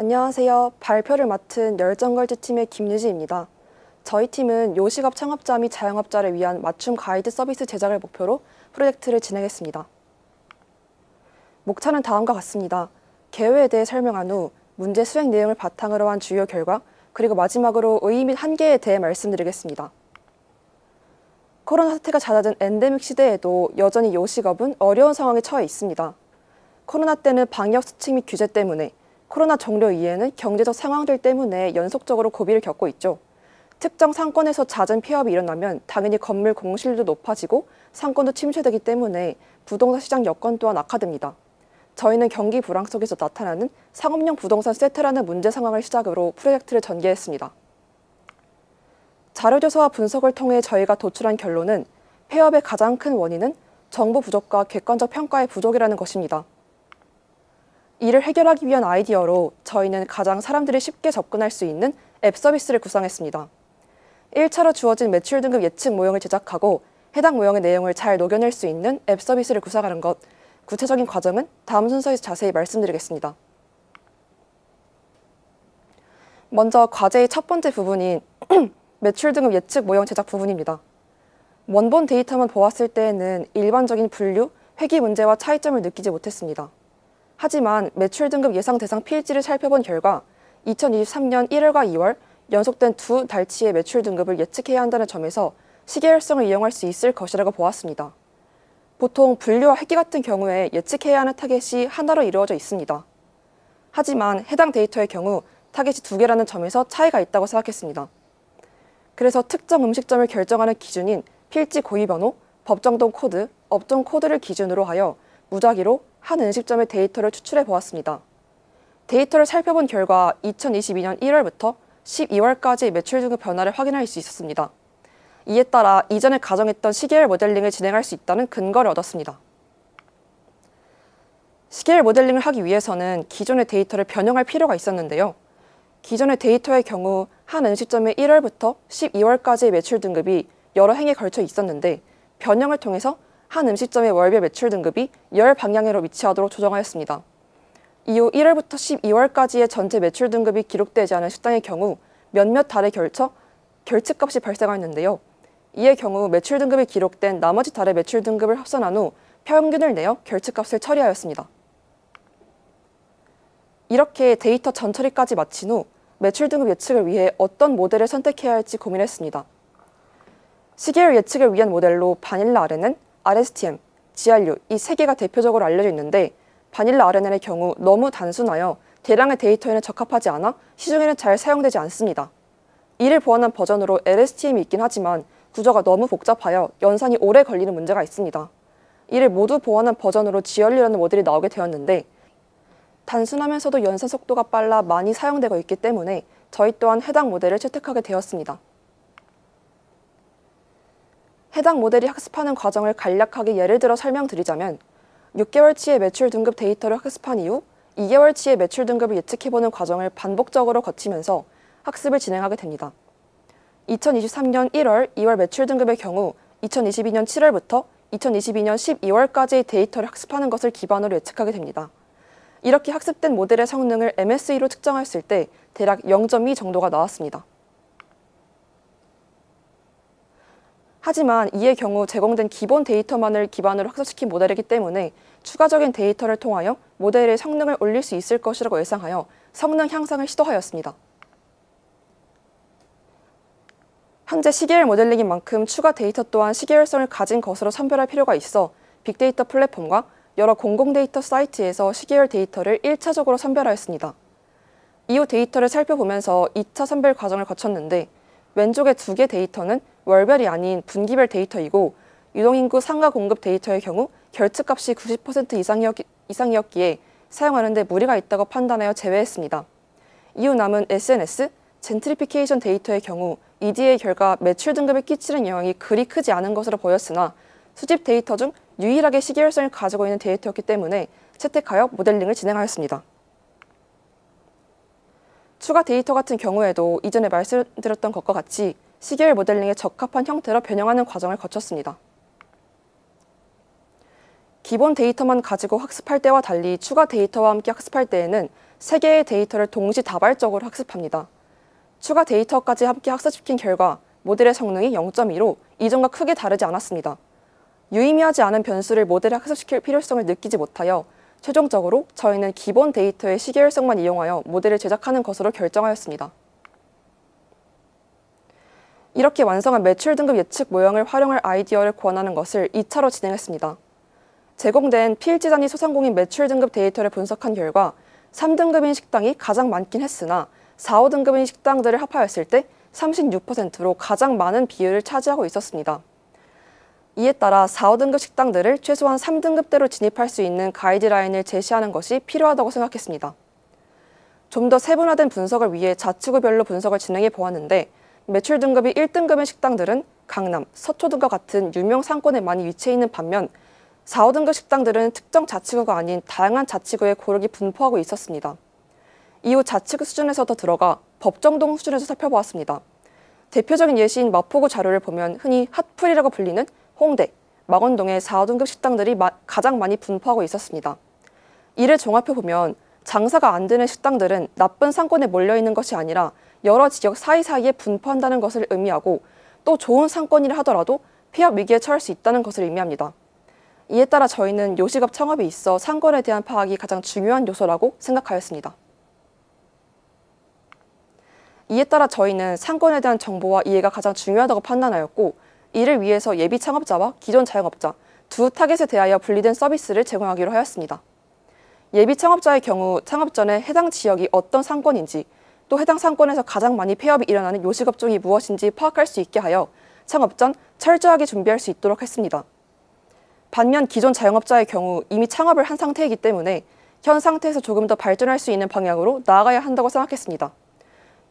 안녕하세요. 발표를 맡은 열정걸즈팀의 김유지입니다. 저희 팀은 요식업 창업자 및 자영업자를 위한 맞춤 가이드 서비스 제작을 목표로 프로젝트를 진행했습니다. 목차는 다음과 같습니다. 개요에 대해 설명한 후 문제 수행 내용을 바탕으로 한 주요 결과, 그리고 마지막으로 의의 및 한계에 대해 말씀드리겠습니다. 코로나 사태가 잦아든 엔데믹 시대에도 여전히 요식업은 어려운 상황에 처해 있습니다. 코로나 때는 방역 수칙 및 규제 때문에, 코로나 종료 이후에는 경제적 상황들 때문에 연속적으로 고비를 겪고 있죠. 특정 상권에서 잦은 폐업이 일어나면 당연히 건물 공실률도 높아지고 상권도 침체되기 때문에 부동산 시장 여건 또한 악화됩니다. 저희는 경기 불황 속에서 나타나는 상업용 부동산 세태라는 문제 상황을 시작으로 프로젝트를 전개했습니다. 자료조사와 분석을 통해 저희가 도출한 결론은 폐업의 가장 큰 원인은 정보 부족과 객관적 평가의 부족이라는 것입니다. 이를 해결하기 위한 아이디어로 저희는 가장 사람들이 쉽게 접근할 수 있는 앱 서비스를 구상했습니다. 1차로 주어진 매출 등급 예측 모형을 제작하고 해당 모형의 내용을 잘 녹여낼 수 있는 앱 서비스를 구상하는 것, 구체적인 과정은 다음 순서에서 자세히 말씀드리겠습니다. 먼저 과제의 첫 번째 부분인 매출 등급 예측 모형 제작 부분입니다. 원본 데이터만 보았을 때에는 일반적인 분류, 회귀 문제와 차이점을 느끼지 못했습니다. 하지만 매출 등급 예상 대상 필지를 살펴본 결과 2023년 1월과 2월 연속된 두 달치의 매출 등급을 예측해야 한다는 점에서 시계열성을 이용할 수 있을 것이라고 보았습니다. 보통 분류와 회귀 같은 경우에 예측해야 하는 타겟이 하나로 이루어져 있습니다. 하지만 해당 데이터의 경우 타겟이 두 개라는 점에서 차이가 있다고 생각했습니다. 그래서 특정 음식점을 결정하는 기준인 필지 고유번호, 법정동 코드, 업종 코드를 기준으로 하여 무작위로 한 음식점의 데이터를 추출해 보았습니다. 데이터를 살펴본 결과 2022년 1월부터 12월까지 매출 등급 변화를 확인할 수 있었습니다. 이에 따라 이전에 가정했던 시계열 모델링을 진행할 수 있다는 근거를 얻었습니다. 시계열 모델링을 하기 위해서는 기존의 데이터를 변형할 필요가 있었는데요. 기존의 데이터의 경우 한 음식점의 1월부터 12월까지의 매출 등급이 여러 행에 걸쳐 있었는데 변형을 통해서 한 음식점의 월별 매출 등급이 열 방향으로 위치하도록 조정하였습니다. 이후 1월부터 12월까지의 전체 매출 등급이 기록되지 않은 식당의 경우 몇몇 달에 걸쳐 결측값이 발생하였는데요. 이의 경우 매출 등급이 기록된 나머지 달의 매출 등급을 합산한 후 평균을 내어 결측값을 처리하였습니다. 이렇게 데이터 전처리까지 마친 후 매출 등급 예측을 위해 어떤 모델을 선택해야 할지 고민했습니다. 시계열 예측을 위한 모델로 바닐라 RNN, RSTM, GRU 이 세 개가 대표적으로 알려져 있는데 바닐라 RNN의 경우 너무 단순하여 대량의 데이터에는 적합하지 않아 시중에는 잘 사용되지 않습니다. 이를 보완한 버전으로 LSTM이 있긴 하지만 구조가 너무 복잡하여 연산이 오래 걸리는 문제가 있습니다. 이를 모두 보완한 버전으로 GRU라는 모델이 나오게 되었는데 단순하면서도 연산 속도가 빨라 많이 사용되고 있기 때문에 저희 또한 해당 모델을 채택하게 되었습니다. 해당 모델이 학습하는 과정을 간략하게 예를 들어 설명드리자면 6개월치의 매출 등급 데이터를 학습한 이후 2개월치의 매출 등급을 예측해보는 과정을 반복적으로 거치면서 학습을 진행하게 됩니다. 2023년 1월, 2월 매출 등급의 경우 2022년 7월부터 2022년 12월까지의 데이터를 학습하는 것을 기반으로 예측하게 됩니다. 이렇게 학습된 모델의 성능을 MSE로 측정했을 때 대략 0.2 정도가 나왔습니다. 하지만 이의 경우 제공된 기본 데이터만을 기반으로 학습시킨 모델이기 때문에 추가적인 데이터를 통하여 모델의 성능을 올릴 수 있을 것이라고 예상하여 성능 향상을 시도하였습니다. 현재 시계열 모델링인 만큼 추가 데이터 또한 시계열성을 가진 것으로 선별할 필요가 있어 빅데이터 플랫폼과 여러 공공 데이터 사이트에서 시계열 데이터를 1차적으로 선별하였습니다. 이후 데이터를 살펴보면서 2차 선별 과정을 거쳤는데 왼쪽의 두 개 데이터는 월별이 아닌 분기별 데이터이고 유동인구 상가 공급 데이터의 경우 결측값이 90% 이상이었기에 사용하는 데 무리가 있다고 판단하여 제외했습니다. 이후 남은 SNS, 젠트리피케이션 데이터의 경우 EDA 결과 매출 등급에 끼치는 영향이 그리 크지 않은 것으로 보였으나 수집 데이터 중 유일하게 시계열성을 가지고 있는 데이터였기 때문에 채택하여 모델링을 진행하였습니다. 추가 데이터 같은 경우에도 이전에 말씀드렸던 것과 같이 시계열 모델링에 적합한 형태로 변형하는 과정을 거쳤습니다. 기본 데이터만 가지고 학습할 때와 달리 추가 데이터와 함께 학습할 때에는 3개의 데이터를 동시다발적으로 학습합니다. 추가 데이터까지 함께 학습시킨 결과 모델의 성능이 0.2로 이전과 크게 다르지 않았습니다. 유의미하지 않은 변수를 모델에 학습시킬 필요성을 느끼지 못하여 최종적으로 저희는 기본 데이터의 시계열성만 이용하여 모델을 제작하는 것으로 결정하였습니다. 이렇게 완성한 매출 등급 예측 모형을 활용할 아이디어를 권하는 것을 2차로 진행했습니다. 제공된 필지 단위 소상공인 매출 등급 데이터를 분석한 결과 3등급인 식당이 가장 많긴 했으나 4, 5등급인 식당들을 합하였을 때 36%로 가장 많은 비율을 차지하고 있었습니다. 이에 따라 4, 5등급 식당들을 최소한 3등급대로 진입할 수 있는 가이드라인을 제시하는 것이 필요하다고 생각했습니다. 좀 더 세분화된 분석을 위해 자치구별로 분석을 진행해 보았는데 매출 등급이 1등급인 식당들은 강남, 서초 등과 같은 유명 상권에 많이 위치해 있는 반면 4, 5등급 식당들은 특정 자치구가 아닌 다양한 자치구에 고르게 분포하고 있었습니다. 이후 자치구 수준에서 더 들어가 법정동 수준에서 살펴보았습니다. 대표적인 예시인 마포구 자료를 보면 흔히 핫플이라고 불리는 홍대, 망원동의 4, 5등급 식당들이 가장 많이 분포하고 있었습니다. 이를 종합해보면 장사가 안 되는 식당들은 나쁜 상권에 몰려있는 것이 아니라 여러 지역 사이사이에 분포한다는 것을 의미하고 또 좋은 상권이라 하더라도 폐업 위기에 처할 수 있다는 것을 의미합니다. 이에 따라 저희는 요식업 창업에 있어 상권에 대한 파악이 가장 중요한 요소라고 생각하였습니다. 이에 따라 저희는 상권에 대한 정보와 이해가 가장 중요하다고 판단하였고 이를 위해서 예비 창업자와 기존 자영업자 두 타겟에 대하여 분리된 서비스를 제공하기로 하였습니다. 예비 창업자의 경우 창업 전에 해당 지역이 어떤 상권인지 또 해당 상권에서 가장 많이 폐업이 일어나는 요식업종이 무엇인지 파악할 수 있게 하여 창업 전 철저하게 준비할 수 있도록 했습니다. 반면 기존 자영업자의 경우 이미 창업을 한 상태이기 때문에 현 상태에서 조금 더 발전할 수 있는 방향으로 나아가야 한다고 생각했습니다.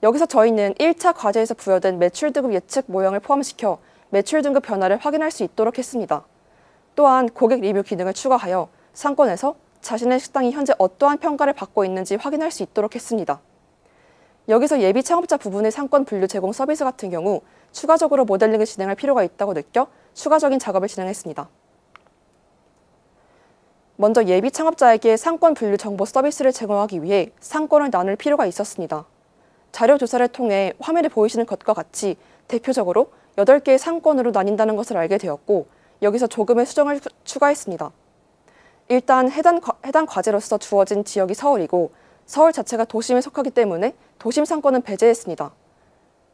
여기서 저희는 1차 과제에서 부여된 매출 등급 예측 모형을 포함시켜 매출 등급 변화를 확인할 수 있도록 했습니다. 또한 고객 리뷰 기능을 추가하여 상권에서 자신의 식당이 현재 어떠한 평가를 받고 있는지 확인할 수 있도록 했습니다. 여기서 예비 창업자 부분의 상권 분류 제공 서비스 같은 경우 추가적으로 모델링을 진행할 필요가 있다고 느껴 추가적인 작업을 진행했습니다. 먼저 예비 창업자에게 상권 분류 정보 서비스를 제공하기 위해 상권을 나눌 필요가 있었습니다. 자료 조사를 통해 화면에 보이시는 것과 같이 대표적으로 8개의 상권으로 나뉜다는 것을 알게 되었고 여기서 조금의 수정을 추가했습니다. 일단 해당 과제로서 주어진 지역이 서울이고 서울 자체가 도심에 속하기 때문에 도심 상권은 배제했습니다.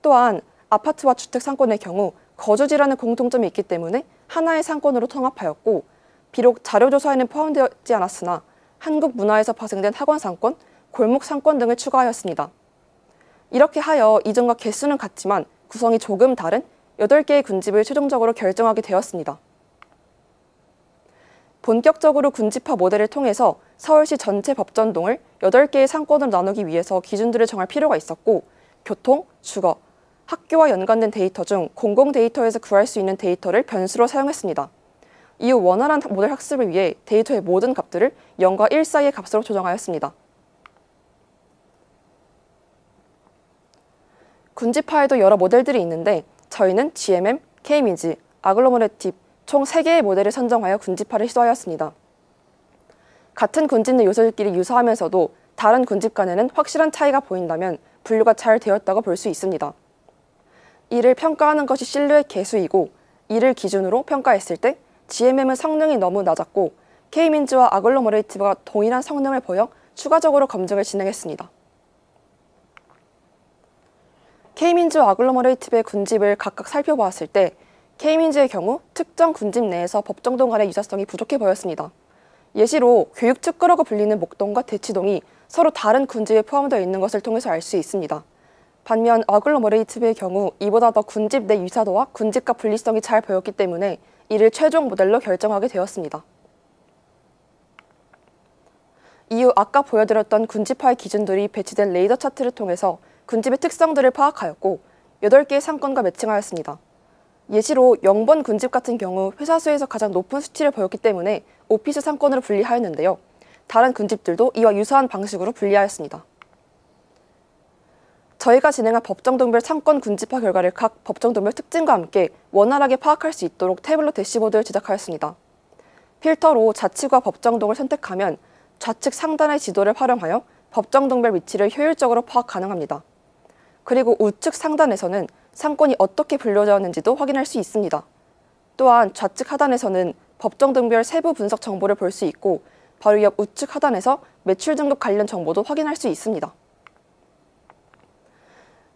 또한 아파트와 주택 상권의 경우 거주지라는 공통점이 있기 때문에 하나의 상권으로 통합하였고 비록 자료조사에는 포함되지 않았으나 한국 문화에서 파생된 학원 상권, 골목 상권 등을 추가하였습니다. 이렇게 하여 이전과 개수는 같지만 구성이 조금 다른 8개의 군집을 최종적으로 결정하게 되었습니다. 본격적으로 군집화 모델을 통해서 서울시 전체 법전동을 8개의 상권으로 나누기 위해서 기준들을 정할 필요가 있었고 교통, 주거, 학교와 연관된 데이터 중 공공 데이터에서 구할 수 있는 데이터를 변수로 사용했습니다. 이후 원활한 모델 학습을 위해 데이터의 모든 값들을 0과 1 사이의 값으로 조정하였습니다. 군집화에도 여러 모델들이 있는데 저희는 GMM, K민지, 아글로머레티브 총 3개의 모델을 선정하여 군집화를 시도하였습니다. 같은 군집 내 요소들끼리 유사하면서도 다른 군집 간에는 확실한 차이가 보인다면 분류가 잘 되었다고 볼 수 있습니다. 이를 평가하는 것이 실루엣 개수이고 이를 기준으로 평가했을 때 GMM은 성능이 너무 낮았고 K민지와 아글로머레이티브가 동일한 성능을 보여 추가적으로 검증을 진행했습니다. K민지와 아글로머레이티브의 군집을 각각 살펴보았을 때 K민지의 경우 특정 군집 내에서 법정동 간의 유사성이 부족해 보였습니다. 예시로 교육특구라고 불리는 목동과 대치동이 서로 다른 군집에 포함되어 있는 것을 통해서 알 수 있습니다. 반면 아글로머레이티브의 경우 이보다 더 군집 내 유사도와 군집과 분리성이 잘 보였기 때문에 이를 최종 모델로 결정하게 되었습니다. 이후 아까 보여드렸던 군집화의 기준들이 배치된 레이더 차트를 통해서 군집의 특성들을 파악하였고 8개의 상권과 매칭하였습니다. 예시로 0번 군집 같은 경우 회사 수에서 가장 높은 수치를 보였기 때문에 오피스 상권으로 분리하였는데요. 다른 군집들도 이와 유사한 방식으로 분리하였습니다. 저희가 진행한 법정동별 상권 군집화 결과를 각 법정동별 특징과 함께 원활하게 파악할 수 있도록 태블로 대시보드를 제작하였습니다. 필터로 자치구와 법정동을 선택하면 좌측 상단의 지도를 활용하여 법정 등별 위치를 효율적으로 파악 가능합니다. 그리고 우측 상단에서는 상권이 어떻게 분류되었는지도 확인할 수 있습니다. 또한 좌측 하단에서는 법정 등별 세부 분석 정보를 볼 수 있고 바로 옆 우측 하단에서 매출 등급 관련 정보도 확인할 수 있습니다.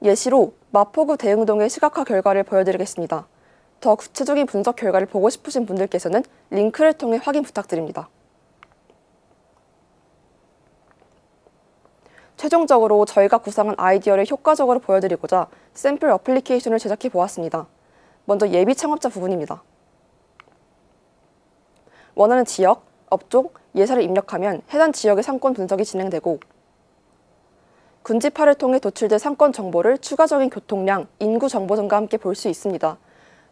예시로 마포구 대흥동의 시각화 결과를 보여드리겠습니다. 더 구체적인 분석 결과를 보고 싶으신 분들께서는 링크를 통해 확인 부탁드립니다. 최종적으로 저희가 구상한 아이디어를 효과적으로 보여드리고자 샘플 어플리케이션을 제작해 보았습니다. 먼저 예비 창업자 부분입니다. 원하는 지역, 업종, 예사를 입력하면 해당 지역의 상권 분석이 진행되고 군지파를 통해 도출된 상권 정보를 추가적인 교통량, 인구 정보 등과 함께 볼 수 있습니다.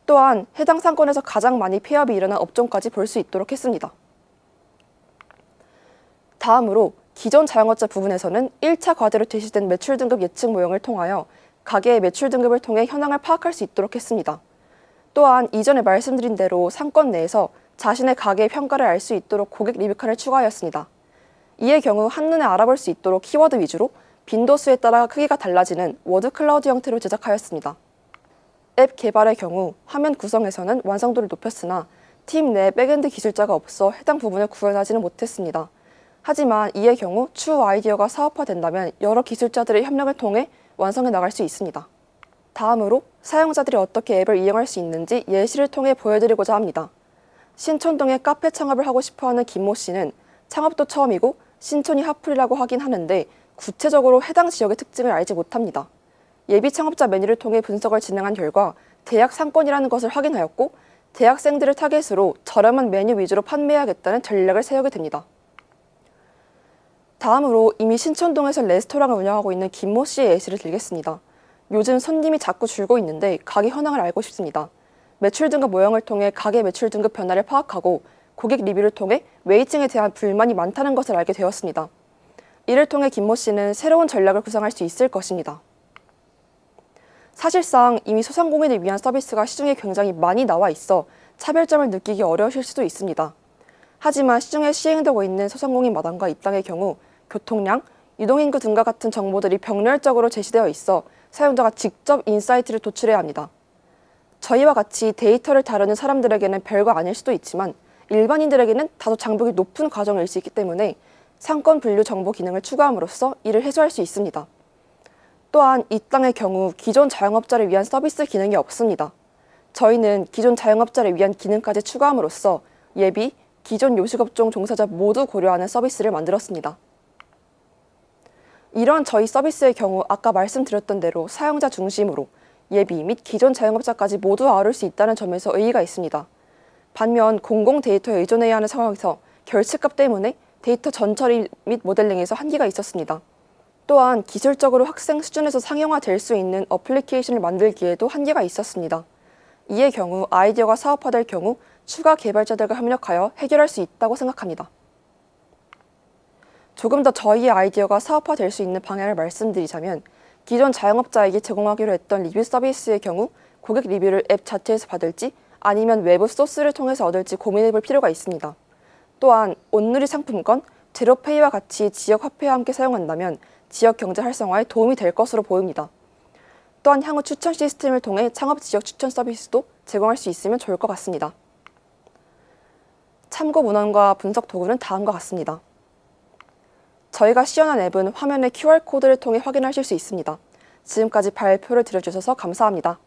또한 해당 상권에서 가장 많이 폐업이 일어난 업종까지 볼 수 있도록 했습니다. 다음으로 기존 자영업자 부분에서는 1차 과제로 제시된 매출 등급 예측 모형을 통하여 가게의 매출 등급을 통해 현황을 파악할 수 있도록 했습니다. 또한 이전에 말씀드린 대로 상권 내에서 자신의 가게의 평가를 알 수 있도록 고객 리뷰칸을 추가하였습니다. 이의 경우 한눈에 알아볼 수 있도록 키워드 위주로 빈도수에 따라 크기가 달라지는 워드 클라우드 형태로 제작하였습니다. 앱 개발의 경우 화면 구성에서는 완성도를 높였으나 팀 내 백엔드 기술자가 없어 해당 부분을 구현하지는 못했습니다. 하지만 이의 경우 추후 아이디어가 사업화된다면 여러 기술자들의 협력을 통해 완성해 나갈 수 있습니다. 다음으로 사용자들이 어떻게 앱을 이용할 수 있는지 예시를 통해 보여드리고자 합니다. 신촌동에 카페 창업을 하고 싶어하는 김모 씨는 창업도 처음이고 신촌이 핫플이라고 하긴 하는데 구체적으로 해당 지역의 특징을 알지 못합니다. 예비 창업자 메뉴를 통해 분석을 진행한 결과 대학 상권이라는 것을 확인하였고 대학생들을 타겟으로 저렴한 메뉴 위주로 판매하겠다는 전략을 세우게 됩니다. 다음으로 이미 신촌동에서 레스토랑을 운영하고 있는 김모 씨의 예시를 들겠습니다. 요즘 손님이 자꾸 줄고 있는데 가게 현황을 알고 싶습니다. 매출 등급 모형을 통해 가게 매출 등급 변화를 파악하고 고객 리뷰를 통해 웨이팅에 대한 불만이 많다는 것을 알게 되었습니다. 이를 통해 김모 씨는 새로운 전략을 구상할 수 있을 것입니다. 사실상 이미 소상공인을 위한 서비스가 시중에 굉장히 많이 나와 있어 차별점을 느끼기 어려우실 수도 있습니다. 하지만 시중에 시행되고 있는 소상공인 마당과 입당의 경우 교통량, 유동인구 등과 같은 정보들이 병렬적으로 제시되어 있어 사용자가 직접 인사이트를 도출해야 합니다. 저희와 같이 데이터를 다루는 사람들에게는 별거 아닐 수도 있지만 일반인들에게는 다소 장벽이 높은 과정일 수 있기 때문에 상권 분류 정보 기능을 추가함으로써 이를 해소할 수 있습니다. 또한 이 땅의 경우 기존 자영업자를 위한 서비스 기능이 없습니다. 저희는 기존 자영업자를 위한 기능까지 추가함으로써 예비, 기존 요식업종 종사자 모두 고려하는 서비스를 만들었습니다. 이러한 저희 서비스의 경우 아까 말씀드렸던 대로 사용자 중심으로 예비 및 기존 자영업자까지 모두 아울 수 있다는 점에서 의의가 있습니다. 반면 공공 데이터에 의존해야 하는 상황에서 결측값 때문에 데이터 전처리 및 모델링에서 한계가 있었습니다. 또한 기술적으로 학생 수준에서 상용화될 수 있는 어플리케이션을 만들기에도 한계가 있었습니다. 이의 경우 아이디어가 사업화될 경우 추가 개발자들과 협력하여 해결할 수 있다고 생각합니다. 조금 더 저희의 아이디어가 사업화될 수 있는 방향을 말씀드리자면 기존 자영업자에게 제공하기로 했던 리뷰 서비스의 경우 고객 리뷰를 앱 자체에서 받을지 아니면 외부 소스를 통해서 얻을지 고민해볼 필요가 있습니다. 또한 온누리 상품권, 제로페이와 같이 지역 화폐와 함께 사용한다면 지역 경제 활성화에 도움이 될 것으로 보입니다. 또한 향후 추천 시스템을 통해 창업 지역 추천 서비스도 제공할 수 있으면 좋을 것 같습니다. 참고 문헌과 분석 도구는 다음과 같습니다. 저희가 시연한 앱은 화면의 QR코드를 통해 확인하실 수 있습니다. 지금까지 발표를 들어주셔서 감사합니다.